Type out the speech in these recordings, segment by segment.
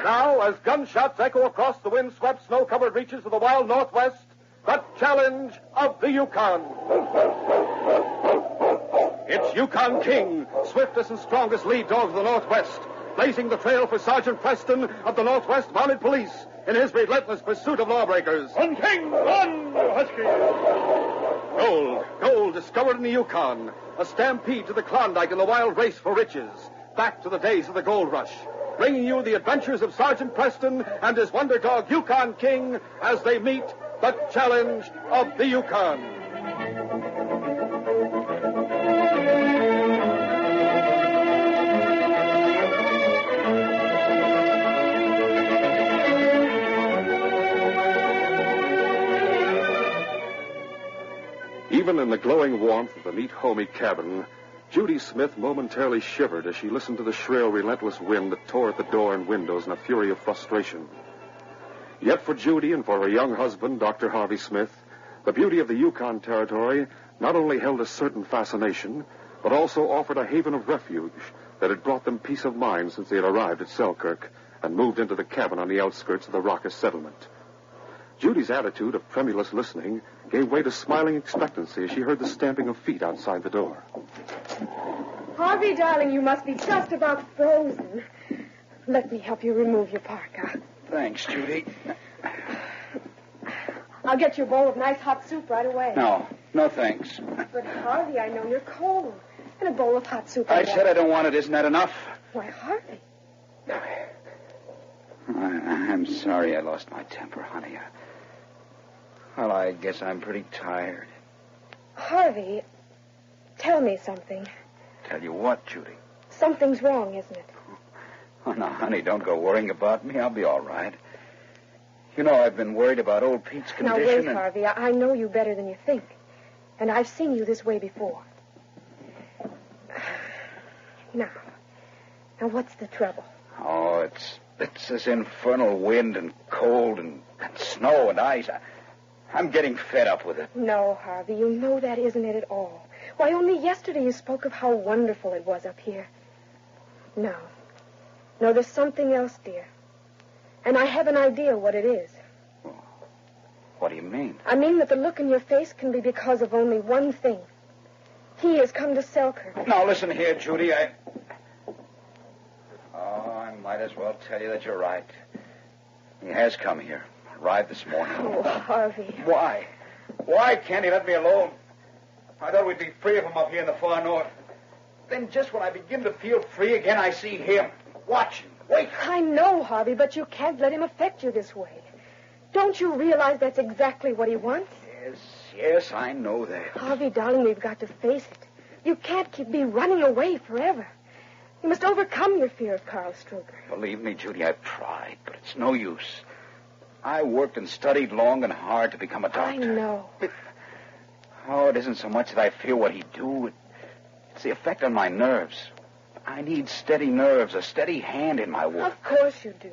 Now, as gunshots echo across the wind-swept, snow-covered reaches of the wild Northwest, the challenge of the Yukon. It's Yukon King, swiftest and strongest lead dog of the Northwest, blazing the trail for Sergeant Preston of the Northwest Mounted Police in his relentless pursuit of lawbreakers. Run, King! Run, you husky! Gold discovered in the Yukon. A stampede to the Klondike in the wild race for riches. Back to the days of the gold rush. Bringing you the adventures of Sergeant Preston and his wonder dog Yukon King as they meet the challenge of the Yukon. Even in the glowing warmth of the neat, homey cabin, Judy Smith momentarily shivered as she listened to the shrill, relentless wind that tore at the door and windows in a fury of frustration. Yet for Judy and for her young husband, Dr. Harvey Smith, the beauty of the Yukon Territory not only held a certain fascination, but also offered a haven of refuge that had brought them peace of mind since they had arrived at Selkirk and moved into the cabin on the outskirts of the Raucous settlement. Judy's attitude of tremulous listening gave way to smiling expectancy as she heard the stamping of feet outside the door. Harvey, darling, you must be just about frozen. Let me help you remove your parka. Thanks, Judy. I'll get you a bowl of nice hot soup right away. No thanks. But, Harvey, I know you're cold. And a bowl of hot soup. I said I don't want it. Isn't that enough? Why, Harvey. I'm sorry I lost my temper, honey. Well, I guess I'm pretty tired. Harvey, tell me something. Tell you what, Judy? Something's wrong, isn't it? Oh, now, honey, don't go worrying about me. I'll be all right. You know, I've been worried about old Pete's condition. Now, wait, Harvey. I know you better than you think. And I've seen you this way before. Now, what's the trouble? Oh, it's this infernal wind and cold and snow and ice. I'm getting fed up with it. No, Harvey, you know that isn't it at all. Why, only yesterday you spoke of how wonderful it was up here. No, there's something else, dear. And I have an idea what it is. Well, what do you mean? I mean that the look in your face can be because of only one thing. He has come to Selkirk. Now, listen here, Judy, I might as well tell you that you're right. He has come here. Arrived this morning. Oh, Harvey. Why? Why can't he let me alone? I thought we'd be free of him up here in the far north. Then just when I begin to feel free again, I see him. Watching. Wait. I know, Harvey, but you can't let him affect you this way. Don't you realize that's exactly what he wants? Yes, I know that. Harvey, darling, we've got to face it. You can't be running away forever. You must overcome your fear of Karl Struger. Believe me, Judy, I've tried, but it's no use. I worked and studied long and hard to become a doctor. I know. It isn't so much that I fear what he'd do. It's the effect on my nerves. I need steady nerves, a steady hand in my work. Of course you do.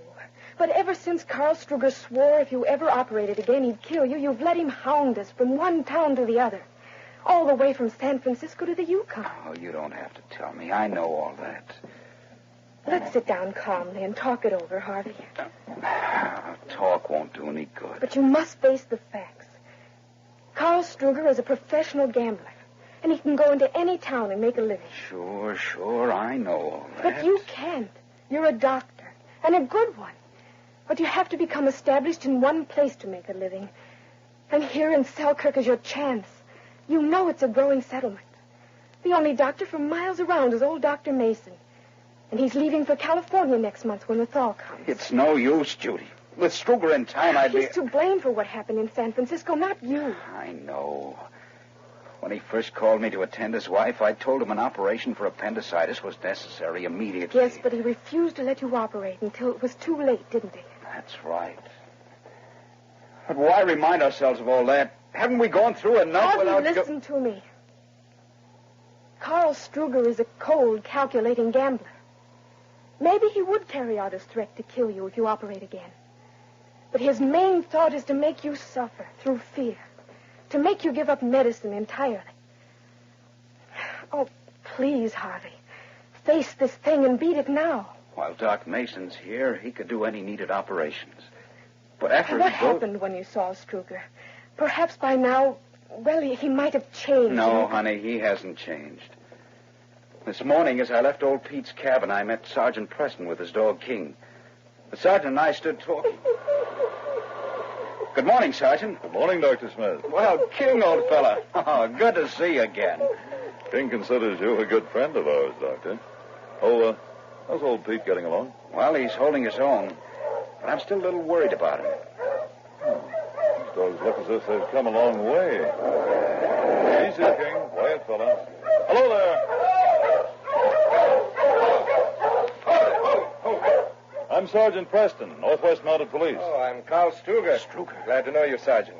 But ever since Karl Struger swore if you ever operated again, he'd kill you, you've let him hound us from one town to the other. All the way from San Francisco to the Yukon. Oh, you don't have to tell me. I know all that. Let's sit down calmly and talk it over, Harvey. Talk won't do any good. But you must face the facts. Karl Struger is a professional gambler, and he can go into any town and make a living. Sure, I know all that. But you can't. You're a doctor, and a good one. But you have to become established in one place to make a living. And here in Selkirk is your chance. You know it's a growing settlement. The only doctor for miles around is old Dr. Mason. And he's leaving for California next month when the thaw comes. It's no use, Judy. With Struger in town, I'd be... He's to blame for what happened in San Francisco, not you. I know. When he first called me to attend his wife, I told him an operation for appendicitis was necessary immediately. Yes, but he refused to let you operate until it was too late, didn't he? That's right. But why remind ourselves of all that? Haven't we gone through enough without... Listen to me. Karl Struger is a cold, calculating gambler. Maybe he would carry out his threat to kill you if you operate again. But his main thought is to make you suffer through fear, to make you give up medicine entirely. Oh, please, Harvey, face this thing and beat it now. While Doc Mason's here, he could do any needed operations. But after What happened when you saw Struger? Perhaps by now, well, he might have changed. No, honey, he hasn't changed. This morning, as I left old Pete's cabin, I met Sergeant Preston with his dog, King. The sergeant and I stood talking. Good morning, Sergeant. Good morning, Dr. Smith. Well, King, old fella. Oh, good to see you again. King considers you a good friend of ours, Doctor. Oh, how's old Pete getting along? Well, he's holding his own, but I'm still a little worried about him. These dogs look as if they've come a long way. Easy, King. Quiet, fella. Hello there. I'm Sergeant Preston, Northwest Mounted Police. Oh, I'm Carl Struger. Struger? Glad to know you, Sergeant.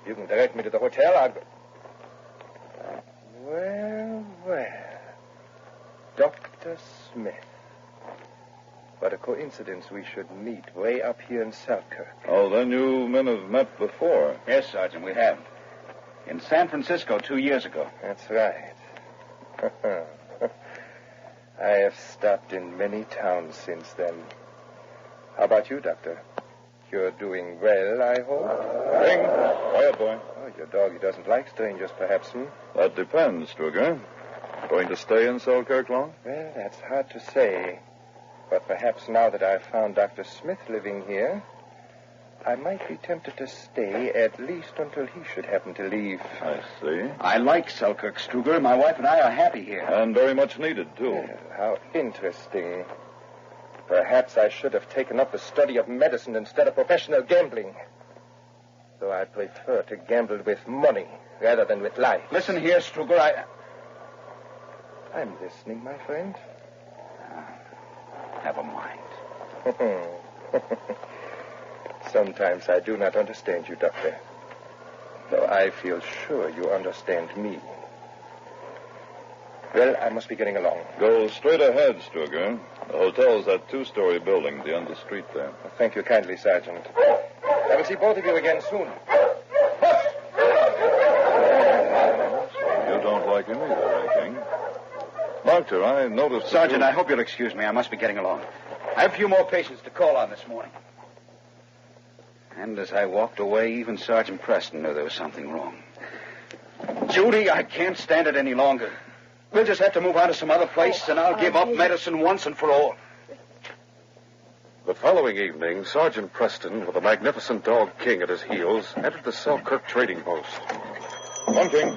You can direct me to the hotel. I'll go. Well. Dr. Smith. What a coincidence we should meet way up here in Selkirk. Oh, then you men have met before. Yes, Sergeant, we have. In San Francisco 2 years ago. That's right. I have stopped in many towns since then. How about you, Doctor? You're doing well, I hope? King, quiet, boy. Oh, your dog, he doesn't like strangers, perhaps, That depends, Struger. Going to stay in Selkirk long? Well, that's hard to say. But perhaps now that I've found Dr. Smith living here, I might be tempted to stay at least until he should happen to leave. I see. I like Selkirk, Struger. My wife and I are happy here. And very much needed, too. Well, how interesting. Perhaps I should have taken up the study of medicine instead of professional gambling. Though I prefer to gamble with money rather than with life. Listen here, Struger, I'm listening, my friend. Never mind. Sometimes I do not understand you, Doctor. Though I feel sure you understand me. Well, I must be getting along. Go straight ahead, Struger. The hotel's that 2-story building at the end of the street there. Thank you kindly, Sergeant. I will see both of you again soon. You don't like him either, eh, King? Doctor, I noticed... Sergeant, I hope you'll excuse me. I must be getting along. I have a few more patients to call on this morning. And as I walked away, even Sergeant Preston knew there was something wrong. Judy, I can't stand it any longer. We'll just have to move on to some other place, and I'll give up medicine once and for all. The following evening, Sergeant Preston, with a magnificent dog King at his heels, entered the Selkirk trading post. Come on, King.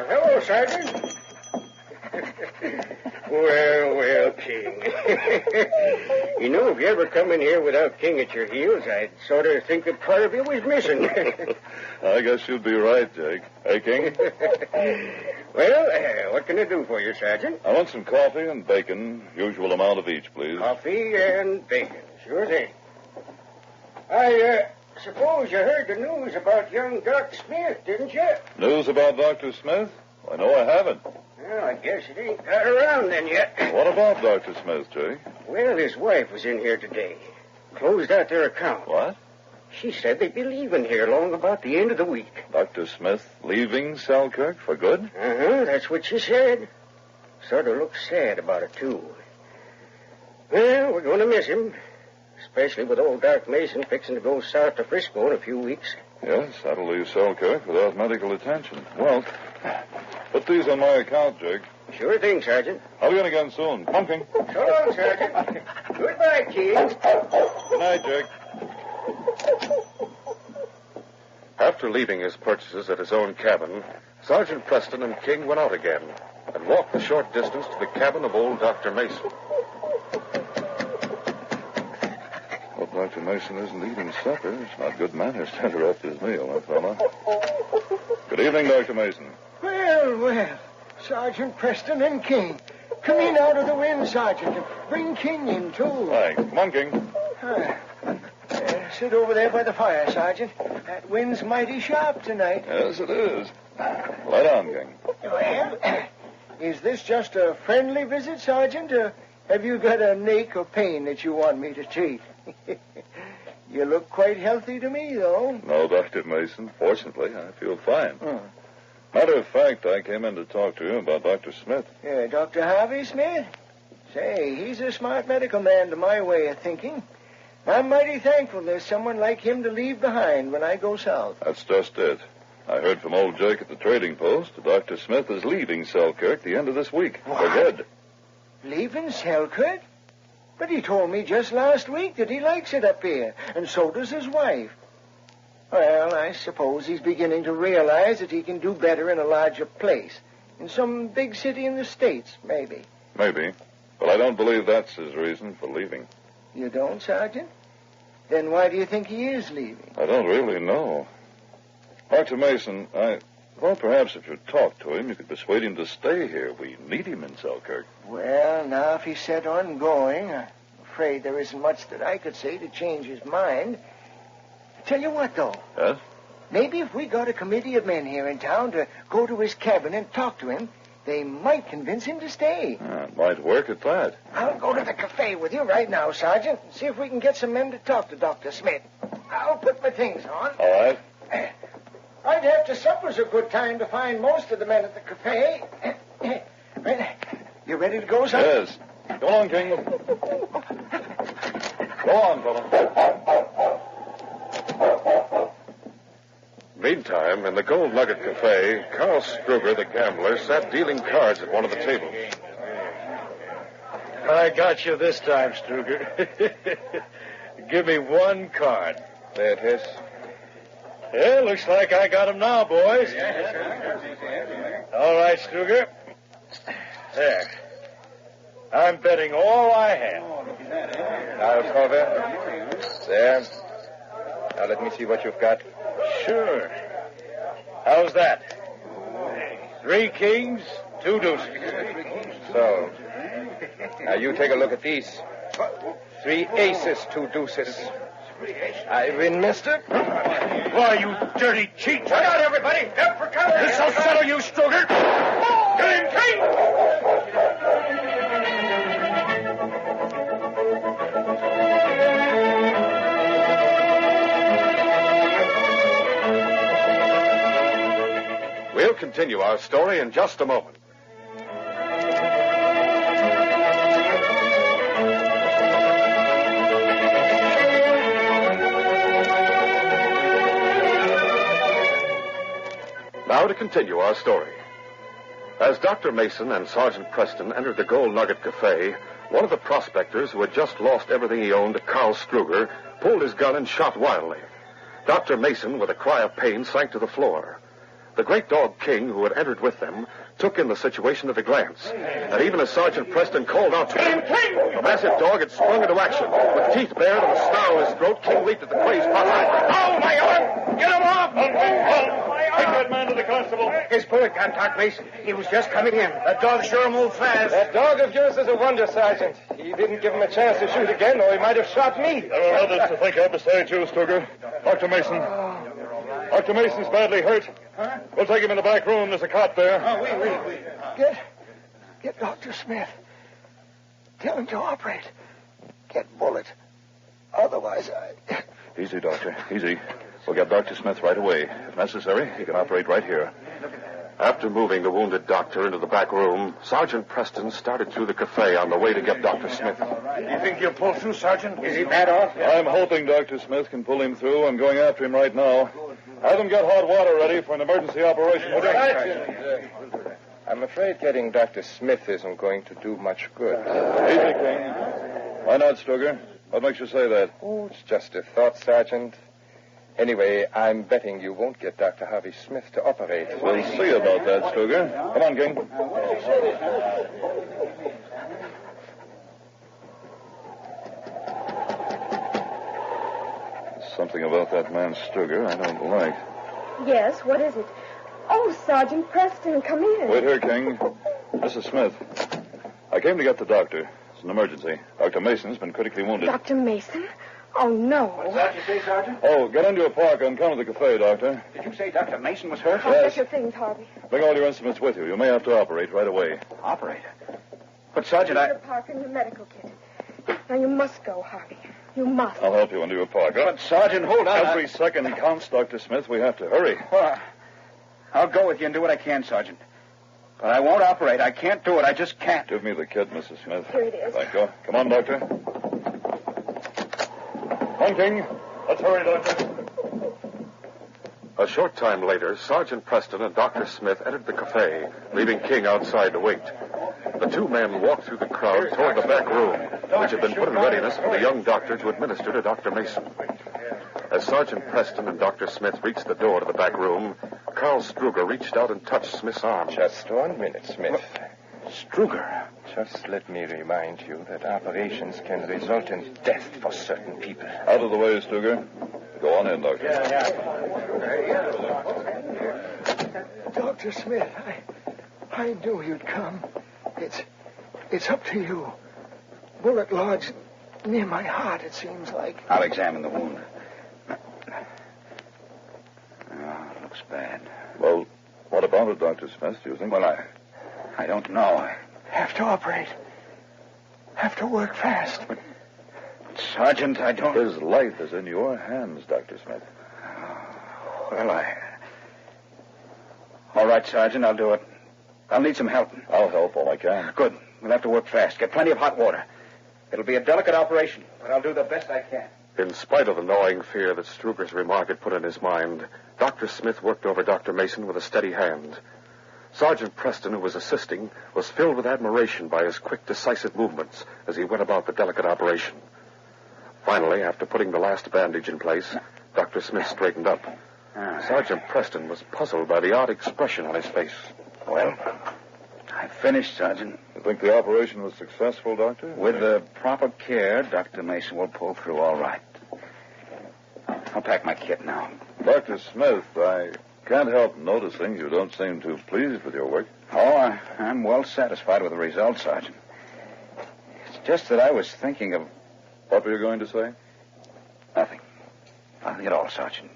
Hello, Sergeant. Well, King. You know, if you ever come in here without King at your heels, I'd sort of think that part of you was missing. I guess you'd be right, Jake. Hey, King? Well, what can I do for you, Sergeant? I want some coffee and bacon, usual amount of each, please. Coffee and bacon. Sure thing. I suppose you heard the news about young Doc Smith, didn't you? News about Dr. Smith? I know I haven't. Well, I guess it ain't got around then yet. What about Dr. Smith, Jake? Well, his wife was in here today. Closed out their account. What? She said they'd be leaving here long about the end of the week. Dr. Smith leaving Selkirk for good? Uh-huh, that's what she said. Sort of looks sad about it, too. Well, we're going to miss him. Especially with old Doc Mason fixing to go south to Frisco in a few weeks. Yes, that'll leave Selkirk without medical attention. Well, put these on my account, Jake. Sure thing, Sergeant. I'll be in again soon. Pumpkin. So long, Sergeant. Goodbye, King. Good night, Jake. After leaving his purchases at his own cabin, Sergeant Preston and King went out again and walked the short distance to the cabin of old Dr. Mason. Hope Dr. Mason isn't eating supper. It's not good manners to interrupt his meal, huh, fella? Good evening, Dr. Mason. Well, Sergeant Preston and King. Come in out of the wind, Sergeant, and bring King in, too. Thanks. Come on, King. Sit over there by the fire, Sergeant. That wind's mighty sharp tonight. Yes, it is. Lie down, King. Well, is this just a friendly visit, Sergeant, or have you got a ache or pain that you want me to treat? You look quite healthy to me, though. No, Dr. Mason. Fortunately, I feel fine. Matter of fact, I came in to talk to you about Dr. Smith. Dr. Harvey Smith? Say, he's a smart medical man to my way of thinking. I'm mighty thankful there's someone like him to leave behind when I go south. That's just it. I heard from old Jake at the trading post that Dr. Smith is leaving Selkirk the end of this week. What? For good. Leaving Selkirk? But he told me just last week that he likes it up here, and so does his wife. Well, I suppose he's beginning to realize that he can do better in a larger place. In some big city in the States, maybe. Maybe. But I don't believe that's his reason for leaving. You don't, Sergeant? Then why do you think he is leaving? I don't really know. Dr. Mason, well, perhaps if you talk to him, you could persuade him to stay here. We need him in Selkirk. Well, now, if he's set on going, I'm afraid there isn't much that I could say to change his mind. Tell you what, though. Yes? Maybe if we got a committee of men here in town to go to his cabin and talk to him, they might convince him to stay. It might work at that. I'll go to the cafe with you right now, Sergeant, and see if we can get some men to talk to Dr. Smith. I'll put my things on. All right. Right after supper's a good time to find most of the men at the cafe. You ready to go, Sergeant? Yes. Go on, King. Go on, fella. Meantime, in the Gold Nugget Cafe, Carl Struger, the gambler, sat dealing cards at one of the tables. I got you this time, Struger. Give me one card. There it is. Yeah, looks like I got him now, boys. All right, Struger. There. I'm betting all I have. Now, Cover. There. Now, let me see what you've got. Sure. How's that? 3 kings, 2 deuces. So, now you take a look at these. 3 aces, 2 deuces. I win, mister. Why, you dirty cheat. Look out, everybody. Up for cover. This'll settle you, Struger. Get him, King! We'll continue our story in just a moment. Now to continue our story. As Dr. Mason and Sergeant Preston entered the Gold Nugget Cafe, one of the prospectors who had just lost everything he owned, Carl Struger, pulled his gun and shot wildly. Dr. Mason, with a cry of pain, sank to the floor. The great dog King, who had entered with them, took in the situation at a glance. And even as Sergeant Preston called out to him, the massive dog had sprung into action. With teeth bared and a snarl in his throat, King leaped at the crazed prospector. Oh, my arm! Get him off! Take that man to the constable. His bullet got Doc Mason. He was just coming in. That dog sure moved fast. That dog of yours is a wonder, Sergeant. He didn't give him a chance to shoot again, or he might have shot me. There are others to think of besides you, Struger. Dr. Mason. Dr. Mason's badly hurt. Huh? We'll take him in the back room. There's a cot there. Oh, wait. Get Dr. Smith. Tell him to operate. Get Bullet. Otherwise, Easy, Doctor. Easy. We'll get Dr. Smith right away. If necessary, he can operate right here. After moving the wounded doctor into the back room, Sergeant Preston started through the cafe on the way to get Dr. Smith. You think you'll pull through, Sergeant? Is he bad off? I'm hoping Dr. Smith can pull him through. I'm going after him right now. Have them get hot water ready for an emergency operation. I'm afraid getting Dr. Smith isn't going to do much good. Easy, King. Why not, Struger? What makes you say that? Oh, it's just a thought, Sergeant. Anyway, I'm betting you won't get Dr. Harvey Smith to operate. We'll see about that, Struger. Come on, King. There's something about that man, Struger, I don't like. Yes, what is it? Oh, Sergeant Preston, come in. Wait here, King. This is Smith. I came to get the doctor. It's an emergency. Dr. Mason's been critically wounded. Dr. Mason? Oh, no. What's that you say, Sergeant? Oh, get into a park and come to the cafe, Doctor. Did you say Dr. Mason was hurt? I'll get your things, Harvey. Bring all your instruments with you. You may have to operate right away. Operate? But, Sergeant, Your park and your medical kit. Now, you must go, Harvey. You must. I'll help you into your park. But, Sergeant, hold on. Every second counts, Dr. Smith. We have to hurry. Well, I'll go with you and do what I can, Sergeant. But I won't operate. I can't do it. I just can't. Give me the kit, Mrs. Smith. Here it is. Thank you. Come on, Doctor. Come, King. Let's hurry, Doctor. A short time later, Sergeant Preston and Dr. Smith entered the cafe, leaving King outside to wait. The two men walked through the crowd toward the back room, which had been put in readiness for the young doctor to administer to Dr. Mason. As Sergeant Preston and Dr. Smith reached the door to the back room, Carl Struger reached out and touched Smith's arm. Just 1 minute, Smith. Struger. Just let me remind you that operations can result in death for certain people. Out of the way, Stuger. Go on in, Doctor. Dr. Smith, I knew you'd come. It's up to you. Bullet lodged near my heart, it seems like. I'll examine the wound. Oh, looks bad. Well, what about it, Dr. Smith, do you think? Well, I don't know. Have to operate. Have to work fast. But Sergeant, I don't... His life is in your hands, Dr. Smith. Well, All right, Sergeant, I'll do it. I'll need some help. I'll help all I can. Good. We'll have to work fast. Get plenty of hot water. It'll be a delicate operation, but I'll do the best I can. In spite of the gnawing fear that Struger's remark had put in his mind, Dr. Smith worked over Dr. Mason with a steady hand. Sergeant Preston, who was assisting, was filled with admiration by his quick, decisive movements as he went about the delicate operation. Finally, after putting the last bandage in place, Dr. Smith straightened up. Sergeant Preston was puzzled by the odd expression on his face. Well, I finished, Sergeant. You think the operation was successful, Doctor? With the proper care, Dr. Mason will pull through all right. I'll pack my kit now. Dr. Smith, I can't help noticing you don't seem too pleased with your work. Oh, I'm well satisfied with the results, Sergeant. It's just that I was thinking of... What were you going to say? Nothing. Nothing at all, Sergeant.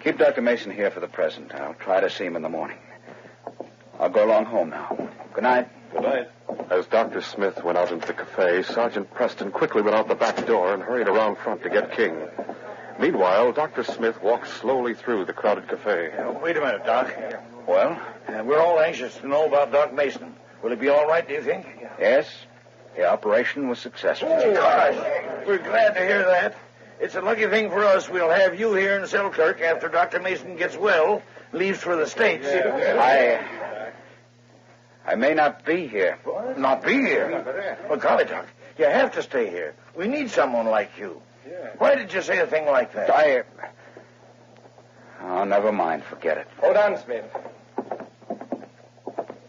Keep Dr. Mason here for the present. I'll try to see him in the morning. I'll go along home now. Good night. Good night. As Dr. Smith went out into the cafe, Sergeant Preston quickly went out the back door and hurried around front to get King. Meanwhile, Dr. Smith walked slowly through the crowded cafe. Wait a minute, Doc. Well? We're all anxious to know about Doc Mason. Will he be all right, do you think? Yes. The operation was successful. Gosh, we're glad to hear that. It's a lucky thing for us we'll have you here in Selkirk after Dr. Mason gets well, leaves for the States. I may not be here. Not be here? Well, golly, Doc, you have to stay here. We need someone like you. Why did you say a thing like that? Oh, never mind. Forget it. Hold on, Smith.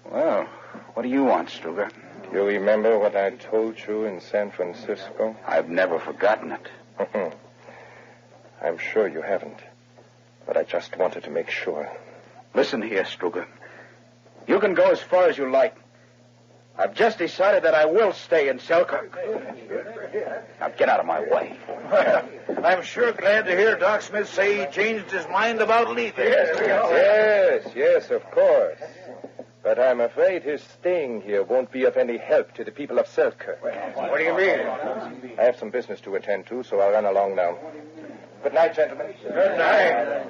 Well, what do you want, Struger? You remember what I told you in San Francisco? I've never forgotten it. I'm sure you haven't. But I just wanted to make sure. Listen here, Struger. You can go as far as you like. I've just decided that I will stay in Selkirk. Now get out of my way. I'm sure glad to hear Doc Smith say he changed his mind about leaving. Yes, of course. But I'm afraid his staying here won't be of any help to the people of Selkirk. What do you mean? I have some business to attend to, so I'll run along now. Good night, gentlemen. Good night.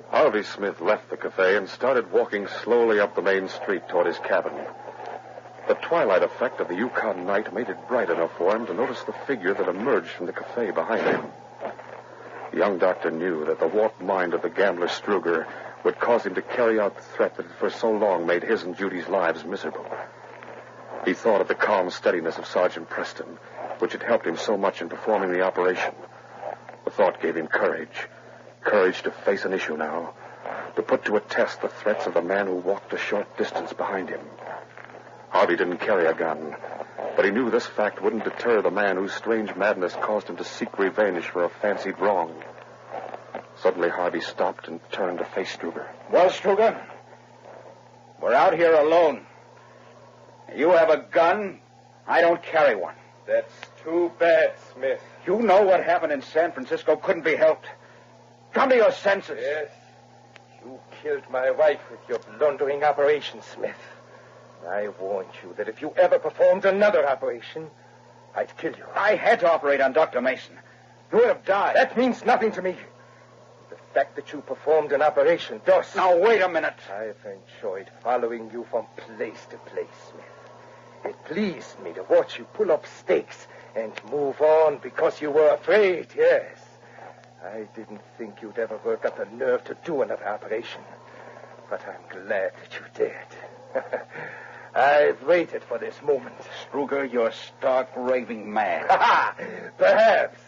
Harvey Smith left the cafe and started walking slowly up the main street toward his cabin. The twilight effect of the Yukon night made it bright enough for him to notice the figure that emerged from the cafe behind him. The young doctor knew that the warped mind of the gambler Struger would cause him to carry out the threat that had for so long made his and Judy's lives miserable. He thought of the calm steadiness of Sergeant Preston, which had helped him so much in performing the operation. The thought gave him courage. Courage to face an issue now, to put to a test the threats of the man who walked a short distance behind him. Harvey didn't carry a gun, but he knew this fact wouldn't deter the man whose strange madness caused him to seek revenge for a fancied wrong. Suddenly, Harvey stopped and turned to face Struger. Well, Struger, we're out here alone. You have a gun. I don't carry one. That's too bad, Smith. You know what happened in San Francisco couldn't be helped. Come to your senses. Yes. You killed my wife with your blundering operation, Smith. I warned you that if you ever performed another operation, I'd kill you. I had to operate on Dr. Mason. You would have died. That means nothing to me. The fact that you performed an operation, thus... Now, wait a minute. I've enjoyed following you from place to place, Smith. It pleased me to watch you pull up stakes and move on because you were afraid, yes. I didn't think you'd ever work up the nerve to do another operation. But I'm glad that you did. I've waited for this moment. Struger, you're stark raving mad. Perhaps.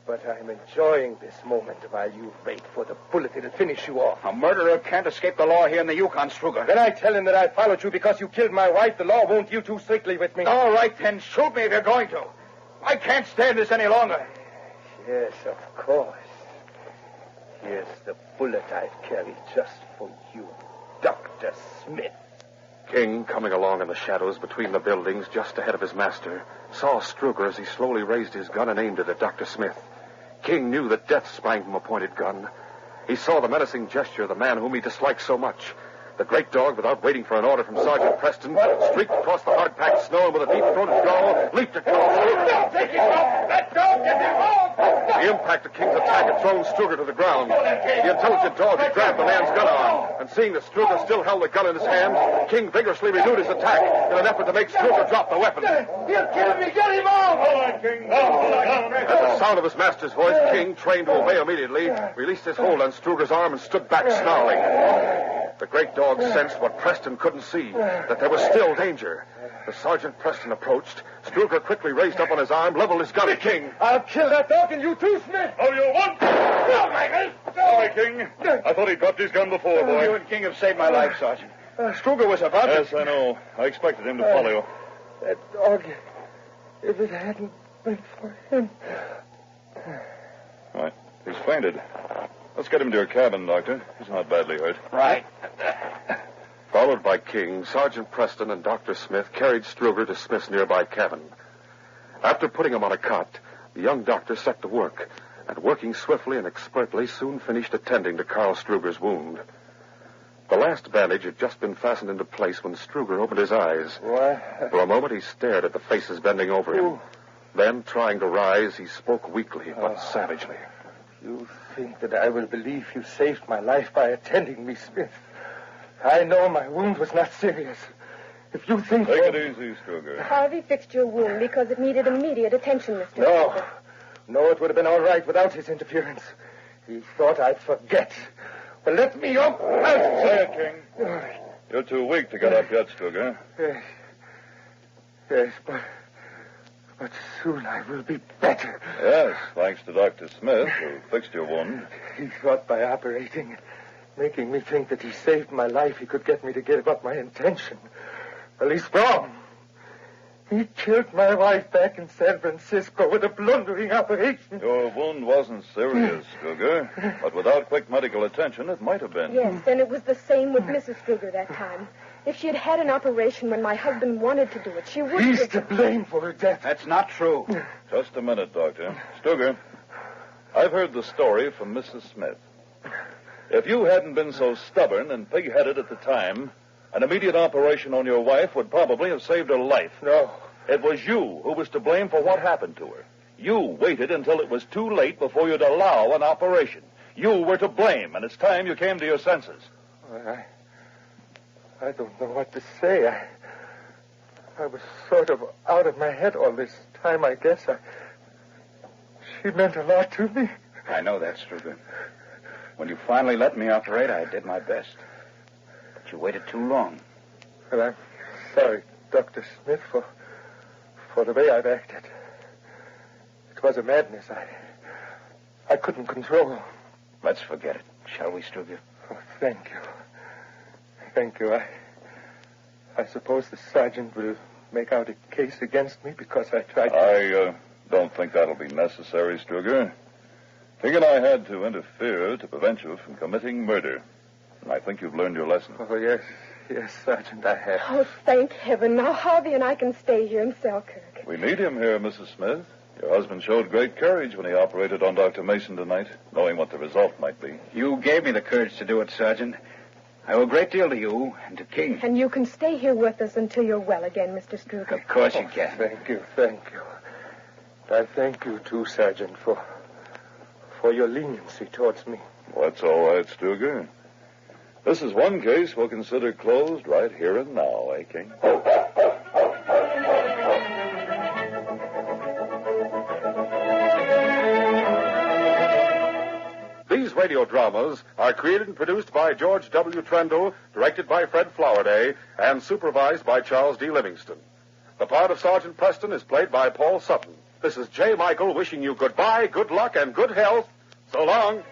But I'm enjoying this moment while you wait for the bullet that'll finish you off. A murderer can't escape the law here in the Yukon, Struger. When I tell him that I followed you because you killed my wife, the law won't deal too strictly with me. All right, then. Shoot me if you're going to. I can't stand this any longer. Yes, of course. Here's the bullet I've carried just for you, Dr. Smith. King, coming along in the shadows between the buildings just ahead of his master, saw Struger as he slowly raised his gun and aimed it at Dr. Smith. King knew that death sprang from a pointed gun. He saw the menacing gesture of the man whom he disliked so much. The great dog, without waiting for an order from Sergeant Preston, streaked across the hard-packed snow and with a deep-throated growl, leaped across. Don't take it off! Let go! Get him off! The impact of King's attack had thrown Struger to the ground. The intelligent dog had grabbed the man's gun arm, and seeing that Struger still held the gun in his hand, King vigorously renewed his attack in an effort to make Struger drop the weapon. He'll kill me! Get him off! Hold on, King. Hold on. At the sound of his master's voice, King, trained to obey immediately, released his hold on Struger's arm and stood back snarling. The great dog sensed what Preston couldn't see, that there was still danger. As Sergeant Preston approached, Struger quickly raised up on his arm, leveled his gun at King. I'll kill that dog and you too, Smith! Oh, you want? No, Michael! Sorry, King. I thought he dropped his gun before, boy. You and King have saved my life, Sergeant. Struger was about to... Yes, I know. I expected him to follow you. That dog, if it hadn't been for him... All right. He's fainted. Let's get him to your cabin, Doctor. He's not badly hurt. Right. Followed by King, Sergeant Preston and Dr. Smith carried Struger to Smith's nearby cabin. After putting him on a cot, the young doctor set to work, and working swiftly and expertly, soon finished attending to Carl Struger's wound. The last bandage had just been fastened into place when Struger opened his eyes. What? For a moment, he stared at the faces bending over him. Then, trying to rise, he spoke weakly but savagely. You think that I will believe you saved my life by attending me, Smith? I know my wound was not serious. If you think... Take it easy, Struger. Harvey fixed your wound because it needed immediate attention, Mr. No. Struger. No, it would have been all right without his interference. He thought I'd forget. But let me up. Say it, King. You're too weak to get up yet, Struger. Yes. Yes, but soon I will be better. Yes, thanks to Dr. Smith, who fixed your wound. He thought by operating, making me think that he saved my life, he could get me to give up my intention. Well, he's wrong. He killed my wife back in San Francisco with a blundering operation. Your wound wasn't serious, Struger, but without quick medical attention, it might have been. Yes, and it was the same with Mrs. Struger that time. If she had had an operation when my husband wanted to do it, she would He's have... to blame for her death. That's not true. Just a minute, Doctor. Struger, I've heard the story from Mrs. Smith. If you hadn't been so stubborn and pig-headed at the time, an immediate operation on your wife would probably have saved her life. No. It was you who was to blame for what happened to her. You waited until it was too late before you'd allow an operation. You were to blame, and it's time you came to your senses. I don't know what to say. I was sort of out of my head all this time, I guess. She meant a lot to me. I know that, Struger. When you finally let me operate, I did my best. But you waited too long. Well, I'm sorry, Dr. Smith, for the way I've acted. It was a madness I couldn't control. Let's forget it, shall we, Struger? Oh, thank you. Thank you. I suppose the sergeant will make out a case against me because I tried to... I don't think that'll be necessary, Struger. King and I had to interfere to prevent you from committing murder. And I think you've learned your lesson. Oh, yes. Yes, Sergeant, I have. Oh, thank heaven. Now Harvey and I can stay here in Selkirk. We need him here, Mrs. Smith. Your husband showed great courage when he operated on Dr. Mason tonight, knowing what the result might be. You gave me the courage to do it, Sergeant. I owe a great deal to you and to King. And you can stay here with us until you're well again, Mr. Struger. Of course you can. Thank you. I thank you, too, Sergeant, for your leniency towards me. That's all right, Stuger. This is one case we'll consider closed right here and now, eh, King? These radio dramas are created and produced by George W. Trendle, directed by Fred Flowerday, and supervised by Charles D. Livingston. The part of Sergeant Preston is played by Paul Sutton. This is J. Michael wishing you goodbye, good luck, and good health. So long.